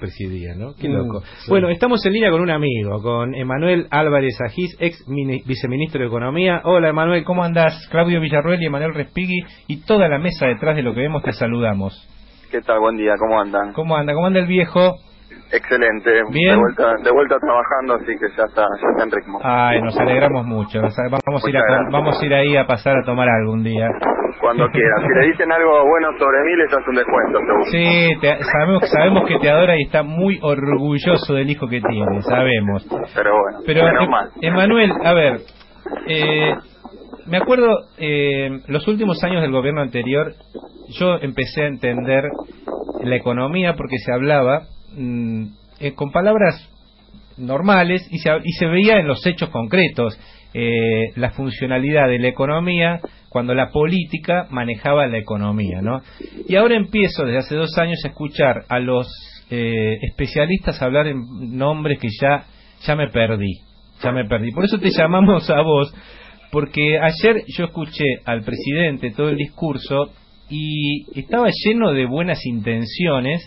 presidía, ¿no? Qué loco. Sí. Bueno, estamos en línea con un amigo, con Emanuel Álvarez Agis, viceministro de Economía. Hola, Emanuel, ¿cómo andás? Claudio Villarroel y Emanuel Respighi y toda la mesa detrás de lo que vemos, te saludamos. ¿Qué tal? Buen día, ¿cómo andan? ¿Cómo anda? ¿Cómo anda el viejo? Excelente, ¿Bien? de vuelta trabajando, así que ya está en ritmo. Ay, nos alegramos mucho. Vamos a ir ahí a pasar a tomar algo un día. Cuando quieras. Si le dicen algo bueno sobre mí, les hace un descuento, seguro. Sí, sabemos que te adora y está muy orgulloso del hijo que tiene, sabemos. Pero bueno, menos mal. Emanuel, a ver, me acuerdo, los últimos años del gobierno anterior, yo empecé a entender la economía porque se hablaba con palabras normales y se veía en los hechos concretos la funcionalidad de la economía cuando la política manejaba la economía, ¿no? Y ahora empiezo desde hace 2 años a escuchar a los especialistas hablar en nombres que ya me perdí. Por eso te llamamos a vos, porque ayer yo escuché al presidente todo el discurso y estaba lleno de buenas intenciones,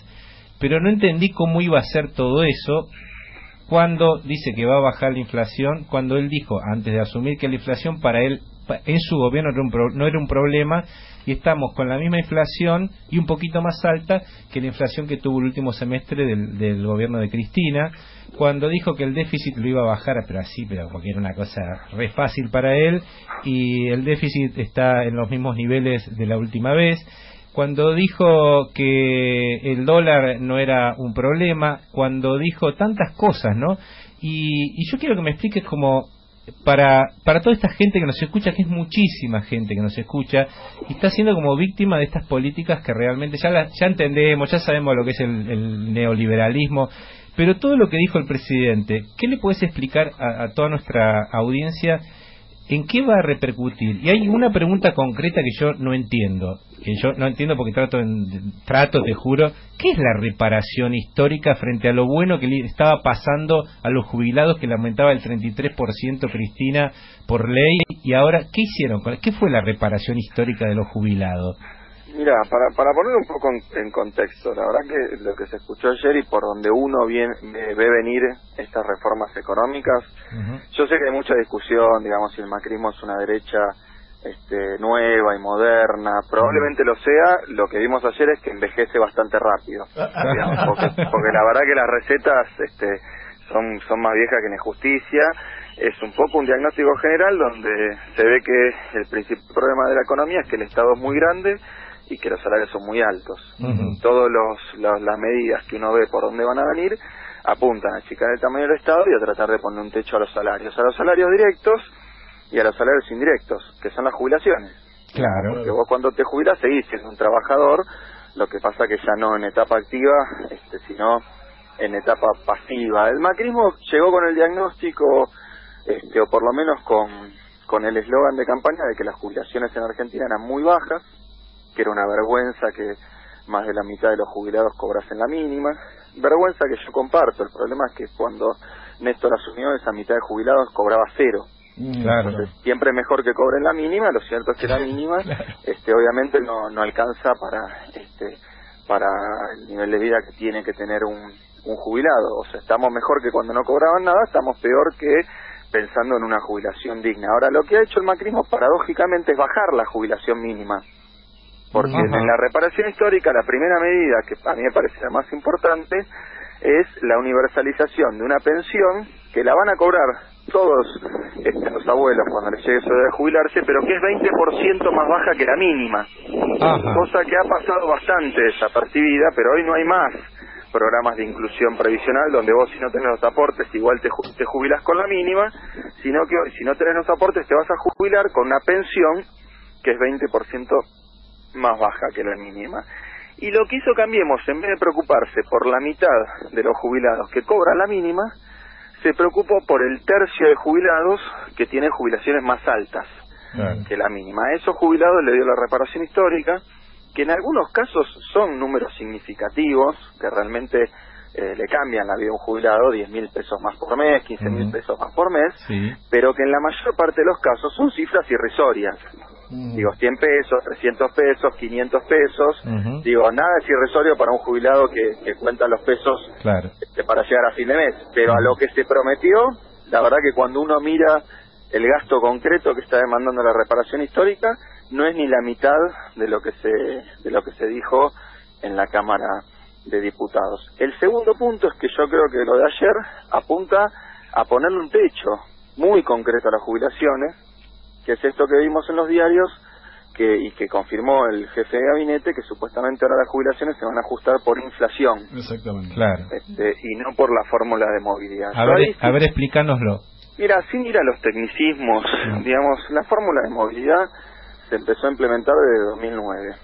pero no entendí cómo iba a ser todo eso cuando dice que va a bajar la inflación, cuando él dijo, antes de asumir, que la inflación para él, en su gobierno no era un problema, y estamos con la misma inflación y un poquito más alta que la inflación que tuvo el último semestre del gobierno de Cristina, cuando dijo que el déficit lo iba a bajar, pero porque era una cosa re fácil para él, y el déficit está en los mismos niveles de la última vez, cuando dijo que el dólar no era un problema, cuando dijo tantas cosas, ¿no? Y yo quiero que me expliques como para toda esta gente que nos escucha, que es muchísima gente que nos escucha, y está siendo como víctima de estas políticas que realmente ya entendemos, ya sabemos lo que es el neoliberalismo, pero todo lo que dijo el presidente, ¿qué le puedes explicar a toda nuestra audiencia? ¿En qué va a repercutir? Y hay una pregunta concreta que yo no entiendo porque trato, te juro, ¿qué es la reparación histórica frente a lo bueno que le estaba pasando a los jubilados, que le aumentaba el 33% Cristina por ley? Y ahora, ¿qué hicieron? ¿Qué fue la reparación histórica de los jubilados? Mira, para poner un poco en contexto, la verdad que lo que se escuchó ayer y por donde uno ve venir estas reformas económicas, yo sé que hay mucha discusión, digamos, si el macrismo es una derecha nueva y moderna, probablemente lo sea. Lo que vimos ayer es que envejece bastante rápido, digamos, porque la verdad que las recetas son más viejas que injusticia. Es un poco un diagnóstico general donde se ve que el principal problema de la economía es que el Estado es muy grande y que los salarios son muy altos. Todas las medidas que uno ve por dónde van a venir apuntan a achicar el tamaño del Estado y a tratar de poner un techo a los salarios directos y a los salarios indirectos, que son las jubilaciones. Claro. Porque vos cuando te jubilas seguís siendo un trabajador, lo que pasa que ya no en etapa activa, sino en etapa pasiva. El macrismo llegó con el diagnóstico, o por lo menos con el eslogan de campaña de que las jubilaciones en Argentina eran muy bajas, que era una vergüenza que más de la mitad de los jubilados cobrasen la mínima, vergüenza que yo comparto. El problema es que cuando Néstor asumió, esa mitad de jubilados cobraba 0. Claro. Entonces, siempre mejor que cobren la mínima. Lo cierto es que la mínima obviamente no alcanza para el nivel de vida que tiene que tener un jubilado. O sea, estamos mejor que cuando no cobraban nada, estamos peor que pensando en una jubilación digna. Ahora, lo que ha hecho el macrismo paradójicamente es bajar la jubilación mínima, porque en la reparación histórica la primera medida, que a mí me parece la más importante, es la universalización de una pensión que la van a cobrar todos los abuelos cuando les llegue su edad de jubilarse, pero que es 20% más baja que la mínima. Cosa que ha pasado bastante desapercibida, pero hoy no hay más programas de inclusión previsional donde vos, si no tenés los aportes, igual te jubilás con la mínima, sino que hoy, si no tenés los aportes, te vas a jubilar con una pensión que es 20% más baja que la mínima. Y lo que hizo Cambiemos, en vez de preocuparse por la mitad de los jubilados que cobran la mínima, se preocupó por el tercio de jubilados que tienen jubilaciones más altas que la mínima. A esos jubilados le dio la reparación histórica, que en algunos casos son números significativos, que realmente le cambian la vida a un jubilado, 10.000 pesos más por mes, 15.000 pesos más por mes, pero que en la mayor parte de los casos son cifras irrisorias. Digo, 100 pesos, 300 pesos, 500 pesos. Digo, nada es irrisorio para un jubilado que cuenta los pesos para llegar a fin de mes. Pero a lo que se prometió, la verdad que cuando uno mira el gasto concreto que está demandando la reparación histórica, no es ni la mitad de lo que se dijo en la Cámara de Diputados. El segundo punto es que yo creo que lo de ayer apunta a ponerle un techo muy concreto a las jubilaciones, que es esto que vimos en los diarios y que confirmó el jefe de gabinete, que supuestamente ahora las jubilaciones se van a ajustar por inflación. Exactamente. Claro. Y no por la fórmula de movilidad. A ver, explícanos.lo. Mira, sin ir a los tecnicismos, digamos, la fórmula de movilidad se empezó a implementar desde 2009.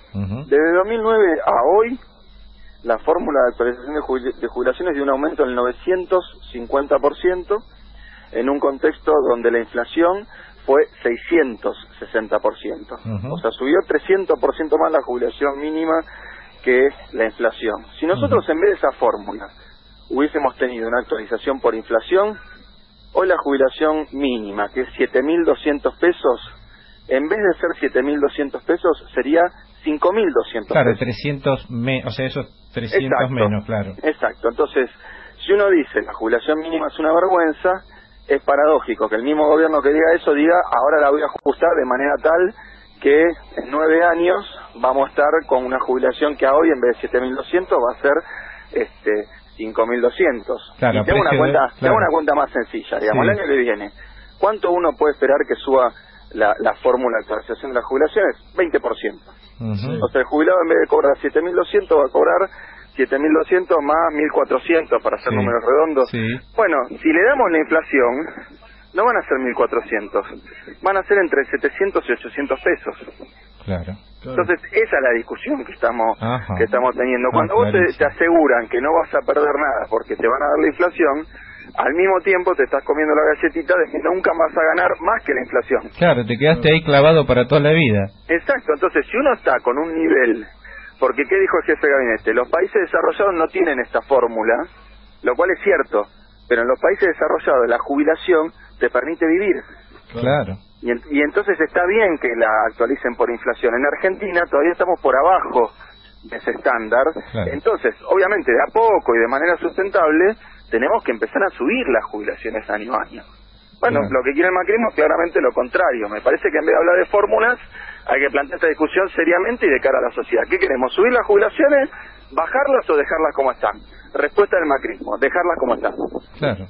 Desde 2009 a hoy, la fórmula de actualización de jubilaciones dio un aumento del 950%, en un contexto donde la inflación fue 660%. O sea, subió 300% más la jubilación mínima que la inflación. Si nosotros en vez de esa fórmula hubiésemos tenido una actualización por inflación, hoy la jubilación mínima, que es 7.200 pesos, en vez de ser 7.200 pesos, sería 5.200 claro, pesos. 300 o sea, esos 300 menos, claro. Exacto. Entonces, si uno dice la jubilación mínima es una vergüenza, es paradójico que el mismo gobierno que diga eso diga, ahora la voy a ajustar de manera tal que en 9 años vamos a estar con una jubilación que a hoy en vez de 7.200 va a ser 5.200. Claro, y tengo una cuenta más sencilla, digamos, el año que viene, ¿cuánto uno puede esperar que suba la fórmula de actualización de las jubilaciones? 20%. O sea, el jubilado en vez de cobrar 7.200 va a cobrar 7.200 más 1.400 para hacer números redondos. Bueno, si le damos la inflación, no van a ser 1.400, van a ser entre 700 y 800 pesos. Claro. Entonces, esa es la discusión que estamos teniendo. Cuando vos te aseguran que no vas a perder nada porque te van a dar la inflación, al mismo tiempo te estás comiendo la galletita de que nunca vas a ganar más que la inflación. Claro, te quedaste ahí clavado para toda la vida. Exacto. Entonces, si uno está con un nivel... Porque, ¿qué dijo el jefe de gabinete? Los países desarrollados no tienen esta fórmula, lo cual es cierto, pero en los países desarrollados la jubilación te permite vivir. Claro. Y entonces está bien que la actualicen por inflación. En Argentina todavía estamos por abajo de ese estándar. Entonces, obviamente, de a poco y de manera sustentable, tenemos que empezar a subir las jubilaciones año a año. Bueno, lo que quiere el macrismo es claramente lo contrario. Me parece que en vez de hablar de fórmulas, hay que plantear esta discusión seriamente y de cara a la sociedad. ¿Qué queremos? ¿Subir las jubilaciones, bajarlas o dejarlas como están? Respuesta del macrismo, dejarlas como están. Claro.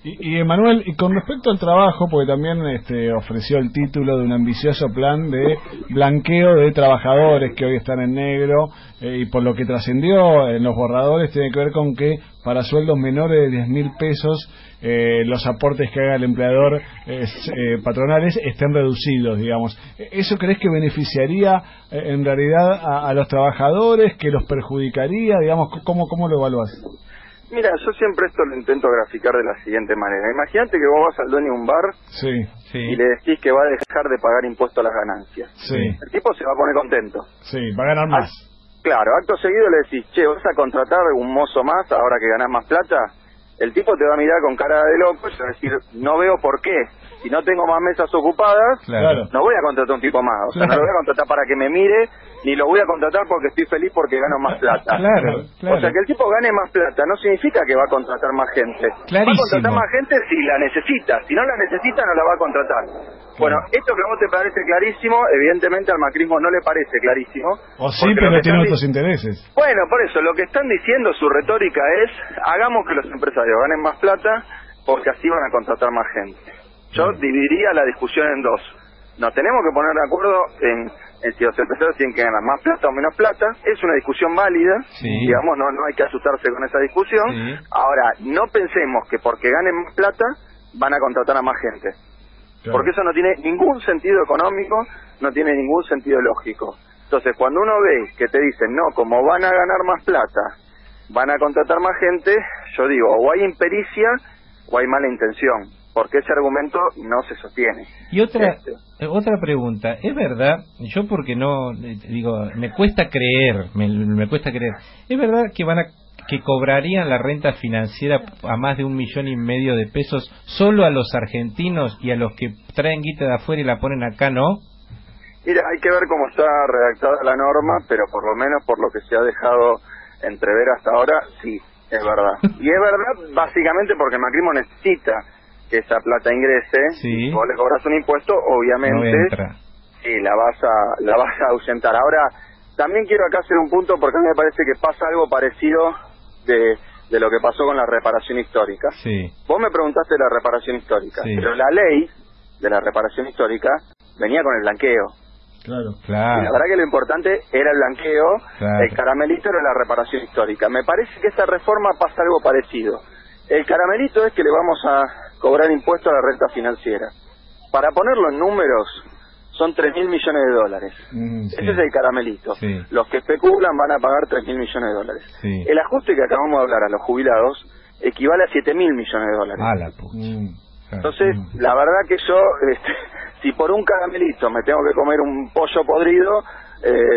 Y Emanuel, y con respecto al trabajo, porque también ofreció el título de un ambicioso plan de blanqueo de trabajadores que hoy están en negro, y por lo que trascendió en los borradores tiene que ver con que para sueldos menores de 10.000 pesos los aportes que haga el empleador patronales estén reducidos, digamos. ¿Eso crees que beneficiaría en realidad a los trabajadores, que los perjudicaría, digamos? ¿Cómo lo evalúas? Mira, yo siempre esto lo intento graficar de la siguiente manera. Imagínate que vos vas al dueño de un bar y le decís que va a dejar de pagar impuestos a las ganancias. El tipo se va a poner contento. Va a ganar más. Claro, acto seguido le decís, che, ¿vas a contratar un mozo más ahora que ganás más plata? El tipo te va a mirar con cara de loco y va a decir, no veo por qué. Si no tengo más mesas ocupadas, no voy a contratar un tipo más. O sea, no lo voy a contratar para que me mire, ni lo voy a contratar porque estoy feliz porque gano más plata. O sea, que el tipo gane más plata no significa que va a contratar más gente. Va a contratar más gente si la necesita. Si no la necesita, no la va a contratar. Bueno, esto que a vos te parece clarísimo, evidentemente al macrismo no le parece clarísimo. O sí, pero tiene otros intereses. Bueno, por eso, lo que están diciendo, su retórica es, hagamos que los empresarios ganen más plata porque así van a contratar más gente. Yo dividiría la discusión en dos. Nos tenemos que poner de acuerdo en si los empresarios tienen que ganar más plata o menos plata. Es una discusión válida, digamos, no hay que asustarse con esa discusión. Ahora, no pensemos que porque ganen más plata van a contratar a más gente. Porque eso no tiene ningún sentido económico, no tiene ningún sentido lógico. Entonces, cuando uno ve que te dicen, no, como van a ganar más plata, van a contratar más gente, yo digo, o hay impericia o hay mala intención, porque ese argumento no se sostiene. Y otra pregunta, ¿es verdad? Yo porque no, digo, me cuesta creer, me cuesta creer, ¿es verdad que cobrarían la renta financiera a más de 1,5 millones de pesos solo a los argentinos y a los que traen guita de afuera y la ponen acá no? Mira, hay que ver cómo está redactada la norma, pero por lo menos por lo que se ha dejado entrever hasta ahora, sí, es verdad. Y es verdad básicamente porque Macrismo necesita que esa plata ingrese. Sí. Vos le cobras un impuesto, obviamente, no entra. Sí, la vas a ahuyentar. Ahora, también quiero acá hacer un punto porque a mí me parece que pasa algo parecido de lo que pasó con la reparación histórica. Sí. Vos me preguntaste de la reparación histórica, Sí. pero la ley de la reparación histórica venía con el blanqueo. Claro. Y la verdad que lo importante era el blanqueo, Claro. el caramelito era la reparación histórica. Me parece que esta reforma pasa algo parecido. El caramelito es que le vamos a cobrar impuesto a la renta financiera. Para ponerlo en números, son 3.000 millones de dólares. Sí. Ese es el caramelito. Sí. Los que especulan van a pagar 3.000 millones de dólares. Sí. El ajuste que acabamos de hablar a los jubilados equivale a 7.000 millones de dólares. Ah, la puta. Claro. Entonces, la verdad que yo, si por un caramelito me tengo que comer un pollo podrido,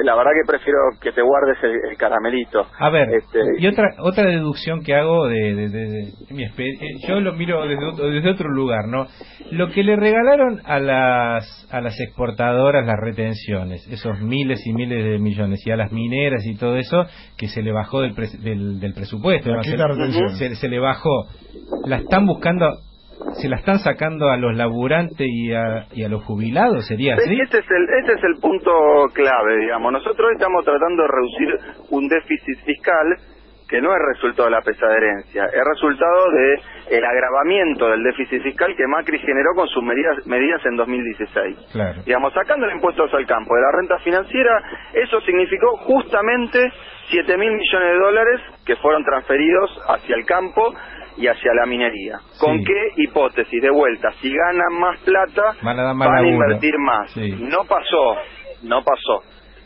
la verdad que prefiero que te guardes el caramelito. A ver, y otra deducción que hago de mi yo lo miro desde otro lugar, ¿no? Lo que le regalaron a las exportadoras, las retenciones, esos miles y miles de millones, y a las mineras y todo eso, que se le bajó del presupuesto, ¿no? Se le bajó. La están buscando. ¿Se la están sacando a los laburantes y a los jubilados? ¿Sería así? Este es el punto clave, digamos. Nosotros hoy estamos tratando de reducir un déficit fiscal que no es resultado de la pesada herencia, es resultado de el agravamiento del déficit fiscal que Macri generó con sus medidas en 2016. Claro. Digamos, sacando impuestos al campo de la renta financiera, eso significó justamente 7.000 millones de dólares que fueron transferidos hacia el campo y hacia la minería. ¿Con Sí. qué hipótesis? De vuelta, si ganan más plata, Van a dar más van a laburo. invertir más. Sí. No pasó.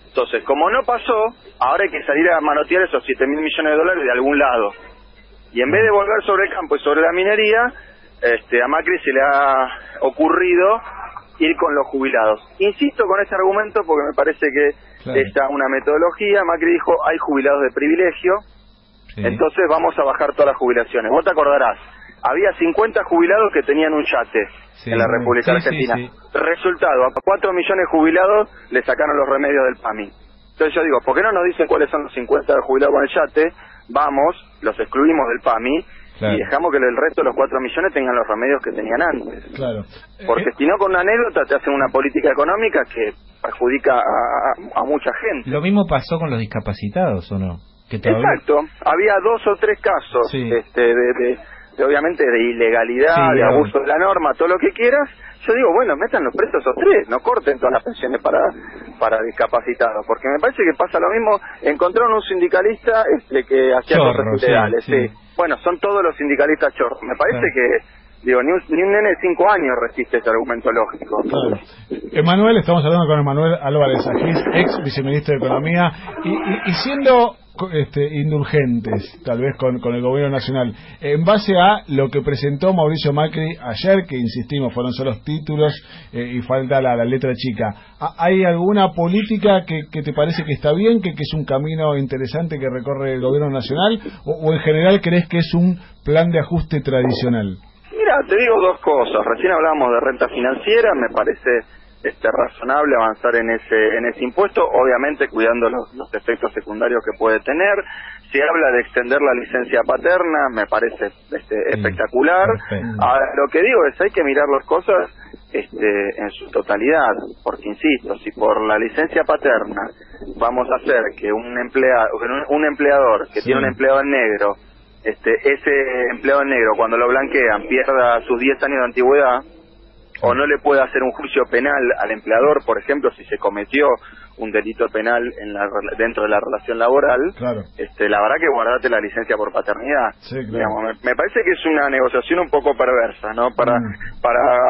Entonces, como no pasó, ahora hay que salir a manotear esos 7.000 millones de dólares de algún lado. Y en vez de volver sobre el campo y sobre la minería, a Macri se le ha ocurrido ir con los jubilados. Insisto con este argumento porque me parece que está una metodología. Macri dijo, hay jubilados de privilegio, Sí. entonces vamos a bajar todas las jubilaciones. Vos te acordarás, había 50 jubilados que tenían un yate Sí. en la República Sí, Argentina. sí, sí. Resultado, a 4 millones de jubilados le sacaron los remedios del PAMI. Entonces yo digo, ¿por qué no nos dicen cuáles son los 50 jubilados con el yate? Vamos, los excluimos del PAMI, claro, y dejamos que el resto de los 4 millones tengan los remedios que tenían antes. Claro. Porque si no, con una anécdota te hacen una política económica que perjudica a mucha gente. Lo mismo pasó con los discapacitados, ¿o no? Que todavía... Exacto, había 2 o 3 casos Sí. de obviamente de ilegalidad, Sí, de abuso de la norma, todo lo que quieras. Yo digo, bueno, metan los presos esos 3, no corten todas las pensiones para discapacitados, porque me parece que pasa lo mismo. Encontraron un sindicalista que hacía Chorro, cosas sí, ilegales, sí. Bueno, son todos los sindicalistas chorros. Me parece que, digo, ni un nene de 5 años resiste ese argumento lógico. Claro. Emanuel, estamos hablando con Emanuel Álvarez Agis, ex viceministro de Economía, y siendo indulgentes, tal vez con el gobierno nacional, en base a lo que presentó Mauricio Macri ayer, que insistimos, fueron solo títulos y falta la letra chica. ¿Hay alguna política que te parece que está bien, que es un camino interesante que recorre el gobierno nacional, o en general crees que es un plan de ajuste tradicional? Mira, te digo 2 cosas. Recién hablábamos de renta financiera, me parece razonable avanzar en ese impuesto, obviamente cuidando los efectos secundarios que puede tener. Se habla de extender la licencia paterna, me parece espectacular. Ahora, lo que digo es hay que mirar las cosas en su totalidad, porque insisto, si por la licencia paterna vamos a hacer que un empleador que tiene un empleado en negro, ese empleado en negro cuando lo blanquean pierda sus 10 años de antigüedad, o no le puede hacer un juicio penal al empleador, por ejemplo, si se cometió un delito penal dentro de la relación laboral, claro, la verdad que guardate la licencia por paternidad. Sí, claro. Digamos, me parece que es una negociación un poco perversa, ¿no? Para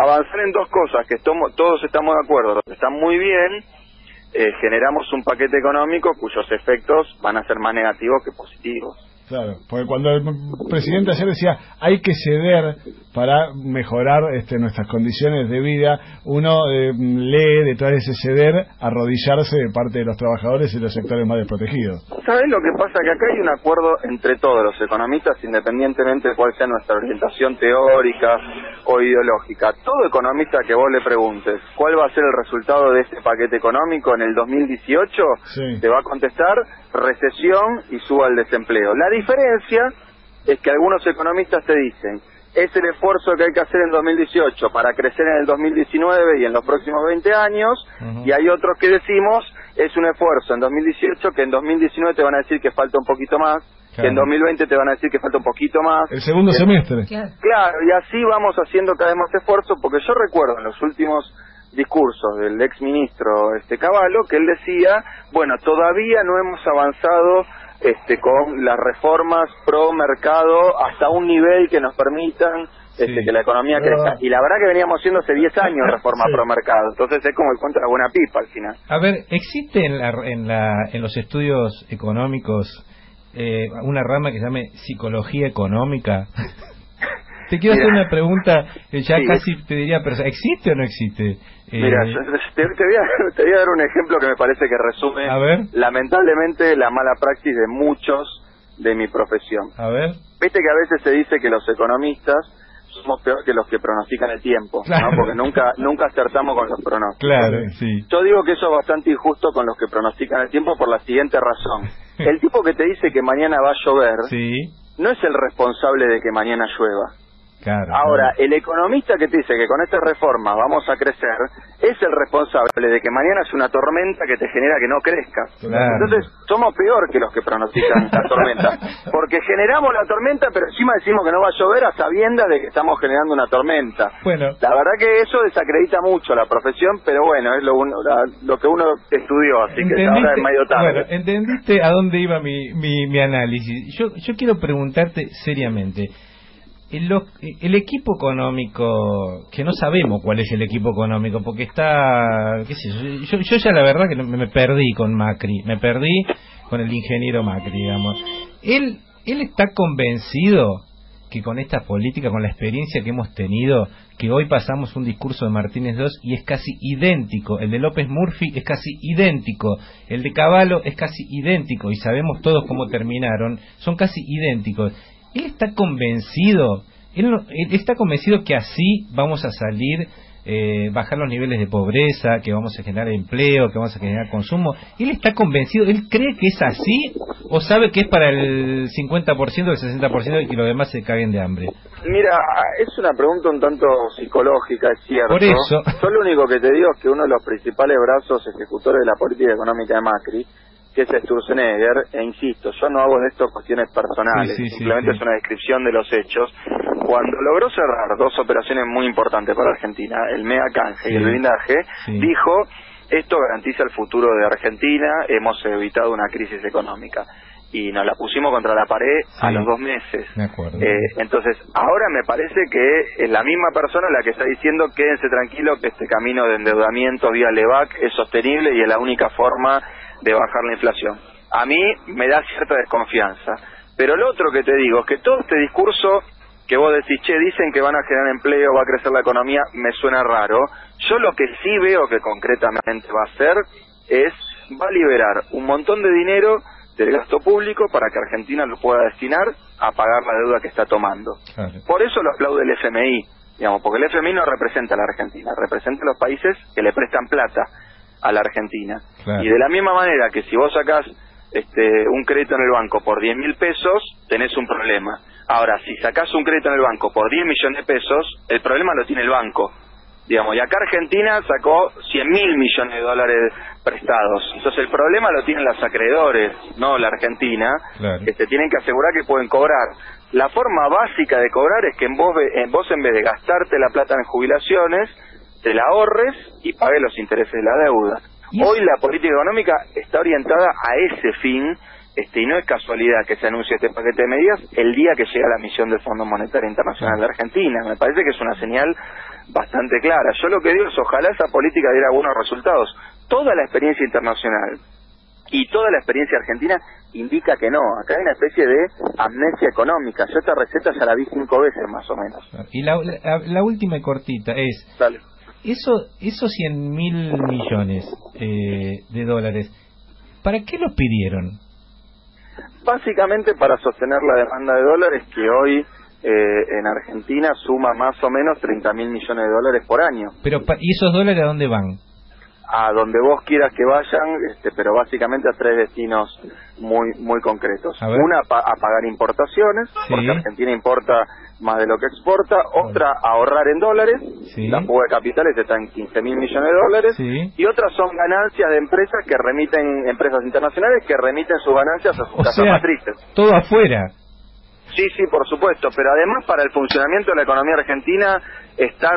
avanzar en 2 cosas, que todos estamos de acuerdo, están muy bien, generamos un paquete económico cuyos efectos van a ser más negativos que positivos. Claro, porque cuando el presidente ayer decía hay que ceder para mejorar nuestras condiciones de vida, uno lee detrás de ese ceder arrodillarse de parte de los trabajadores y los sectores más desprotegidos. ¿Sabes lo que pasa? Que acá hay un acuerdo entre todos los economistas, independientemente de cuál sea nuestra orientación teórica o ideológica. Todo economista que vos le preguntes cuál va a ser el resultado de este paquete económico en el 2018, sí, te va a contestar recesión y suba el desempleo. La diferencia es que algunos economistas te dicen es el esfuerzo que hay que hacer en 2018 para crecer en el 2019 y en los próximos 20 años, y hay otros que decimos es un esfuerzo en 2018 que en 2019 te van a decir que falta un poquito más, que en 2020 te van a decir que falta un poquito más. El segundo semestre. Claro, y así vamos haciendo cada vez más esfuerzo, porque yo recuerdo en los últimos discursos del ex ministro Cavallo que él decía, bueno, todavía no hemos avanzado con las reformas pro mercado hasta un nivel que nos permitan que la economía crezca. Y la verdad que veníamos haciendo hace 10 años reforma pro mercado, entonces es como el cuento de la buena pipa al final. A ver, ¿existe en los estudios económicos una rama que se llame psicología económica? Te quiero hacer una pregunta, ya casi te diría, pero ¿existe o no existe? Mira, te voy a dar un ejemplo que me parece que resume lamentablemente la mala praxis de muchos de mi profesión. A ver. Viste que a veces se dice que los economistas somos peor que los que pronostican el tiempo, claro, ¿no? Porque nunca acertamos con los pronósticos. Claro, sí. Yo digo que eso es bastante injusto con los que pronostican el tiempo por la siguiente razón. El tipo que te dice que mañana va a llover, no es el responsable de que mañana llueva. Claro, ahora, el economista que te dice que con esta reforma vamos a crecer es el responsable de que mañana es una tormenta que te genera que no crezcas. Claro. Entonces, somos peor que los que pronostican la tormenta, porque generamos la tormenta, pero encima decimos que no va a llover a sabiendas de que estamos generando una tormenta. Bueno, la verdad que eso desacredita mucho la profesión, pero bueno, es lo que uno estudió, así que ahora es medio tarde. Bueno, entendiste a dónde iba mi análisis. Yo quiero preguntarte seriamente. El equipo económico, que no sabemos cuál es el equipo económico, porque está, qué sé yo ya la verdad que me perdí con Macri, me perdí con el ingeniero Macri, digamos. Él está convencido que con esta política, con la experiencia que hemos tenido, que hoy pasamos un discurso de Martínez II y es casi idéntico, el de López Murphy es casi idéntico, el de Cavallo es casi idéntico, y sabemos todos cómo terminaron, son casi idénticos. Él está convencido, él está convencido que así vamos a salir, bajar los niveles de pobreza, que vamos a generar empleo, que vamos a generar consumo. Él está convencido, él cree que es así, o sabe que es para el 50%, el 60% y que los demás se caguen de hambre. Mira, es una pregunta un tanto psicológica, es cierto. Por eso. Yo lo único que te digo es que uno de los principales brazos ejecutores de la política económica de Macri, que es Sturzenegger, e insisto, yo no hago de esto cuestiones personales, simplemente es una descripción de los hechos. Cuando logró cerrar dos operaciones muy importantes para Argentina, el mega canje y el blindaje, dijo, esto garantiza el futuro de Argentina, hemos evitado una crisis económica. Y nos la pusimos contra la pared a los 2 meses. Me acuerdo. Entonces, ahora me parece que es la misma persona la que está diciendo quédense tranquilo que este camino de endeudamiento vía LEVAC es sostenible y es la única forma de bajar la inflación. A mí me da cierta desconfianza. Pero lo otro que te digo es que todo este discurso que vos decís, dicen que van a generar empleo, va a crecer la economía, me suena raro. Yo lo que sí veo que concretamente va a hacer es, va a liberar un montón de dinero del gasto público para que Argentina lo pueda destinar a pagar la deuda que está tomando. Claro. Por eso lo aplaude el FMI, digamos, porque el FMI no representa a la Argentina, representa a los países que le prestan plata a la Argentina. Claro. Y de la misma manera que si vos sacás un crédito en el banco por 10.000 pesos, tenés un problema. Ahora, si sacás un crédito en el banco por 10 millones de pesos, el problema lo tiene el banco. Digamos, y acá Argentina sacó 100.000 millones de dólares prestados. Entonces el problema lo tienen los acreedores, no la Argentina, que se tienen que asegurar que pueden cobrar. La forma básica de cobrar es que vos en vez de gastarte la plata en jubilaciones, te la ahorres y pagues los intereses de la deuda. Hoy la política económica está orientada a ese fin, y no es casualidad que se anuncie este paquete de medidas el día que llega la misión del Fondo Monetario Internacional de Argentina. Me parece que es una señal bastante clara. Yo lo que digo es ojalá esa política diera buenos resultados. Toda la experiencia internacional Y toda la experiencia argentina indica que no. Acá hay una especie de amnesia económica. Yo esta receta ya la vi 5 veces más o menos. Y la última y cortita es... Dale. Esos 100.000 millones de dólares, ¿para qué los pidieron? Básicamente para sostener la demanda de dólares que hoy en Argentina suma más o menos 30.000 millones de dólares por año. Pero ¿y esos dólares a dónde van? A donde vos quieras que vayan, pero básicamente a 3 destinos muy concretos. Una, a pagar importaciones, porque Argentina importa más de lo que exporta. Otra, a ahorrar en dólares. La fuga de capitales está en 15.000 millones de dólares. Y otras son ganancias de empresas que remiten, empresas internacionales que remiten sus ganancias a sus casas matrices. Todo afuera. Sí, por supuesto, pero además para el funcionamiento de la economía argentina es tan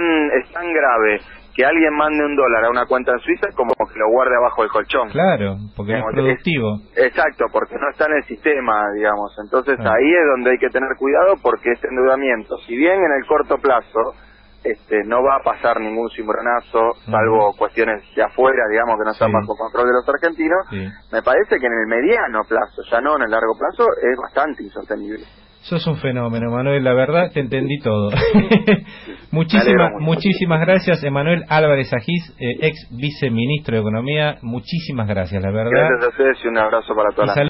grave que alguien mande $1 a una cuenta en Suiza como que lo guarde abajo del colchón. Claro, porque es productivo. Exacto, porque no está en el sistema, digamos. Entonces ahí es donde hay que tener cuidado, porque este endeudamiento, si bien en el corto plazo no va a pasar ningún cimbronazo, salvo cuestiones de afuera, digamos, que no están bajo control de los argentinos, me parece que en el mediano plazo, ya no en el largo plazo, es bastante insostenible. Sos un fenómeno, Manuel, la verdad te entendí todo. Muchísimas gracias, Emanuel Álvarez Agis, ex viceministro de Economía. Muchísimas gracias, la verdad. Gracias a ustedes y un abrazo para toda la gente.